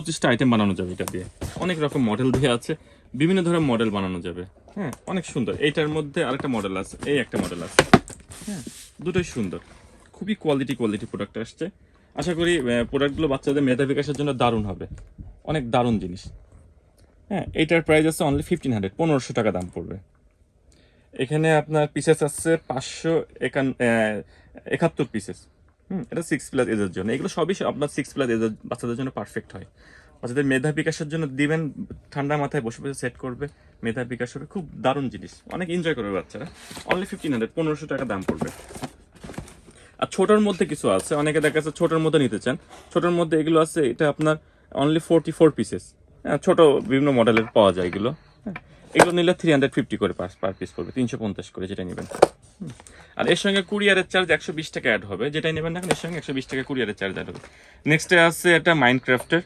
25টা item বানানো যাবে এটা দিয়ে। অনেক রকম মডেল দিয়ে আছে, বিভিন্ন ধরনের মডেল বানানো যাবে। হ্যাঁ, অনেক সুন্দর। এইটার মধ্যে আরেকটা মডেল আছে, এই একটা মডেল আছে। হ্যাঁ, দুটোই সুন্দর, খুবই কোয়ালিটি প্রোডাক্ট আসছে। আশা করি প্রোডাক্টগুলো বাচ্চাদের মেধা বিকাশের জন্য দারুণ হবে, অনেক দারুণ জিনিস। হ্যাঁ, এইটার প্রাইস আছে অনলি 1500, 1500 টাকা দাম পড়বে। এখানে আপনার পিসেস আছে 571 পিসেস। এটা 6+ এজের জন্য। এগুলো সবই আপনার 6+ এজের বাচ্চাদের জন্য পারফেক্ট হয়। বাচ্চাদের মেধা বিকাশের জন্য দিবেন, ঠান্ডা মাথায় বসে বসে সেট করবে, মেধা বিকাশ হবে, খুব দারুণ জিনিস, অনেক এনজয় করবে বাচ্চারা। অনলি 1500, 1500 টাকা দাম পড়বে। আর ছোটোর মধ্যে কিছু আছে, অনেকে দেখা যাচ্ছে ছোটোর মধ্যে নিতে চান। ছোটোর মধ্যে এগুলো আছে, এটা আপনার অনলি 44 পিসেস। হ্যাঁ, ছোটো বিভিন্ন মডেলের পাওয়া যায় এগুলো। হ্যাঁ, এগুলো নিলে 350 করে পার পিস পড়বে, 350 করে যেটা নেবেন। আর এর সঙ্গে কুরিয়ারের চার্জ 120 টাকা অ্যাড হবে, যেটাই নেবেন না এর সঙ্গে 120 টাকা কুরিয়ারের চার্জ অ্যাড হবে। নেক্সটে আছে এটা মাইনক্রাফটের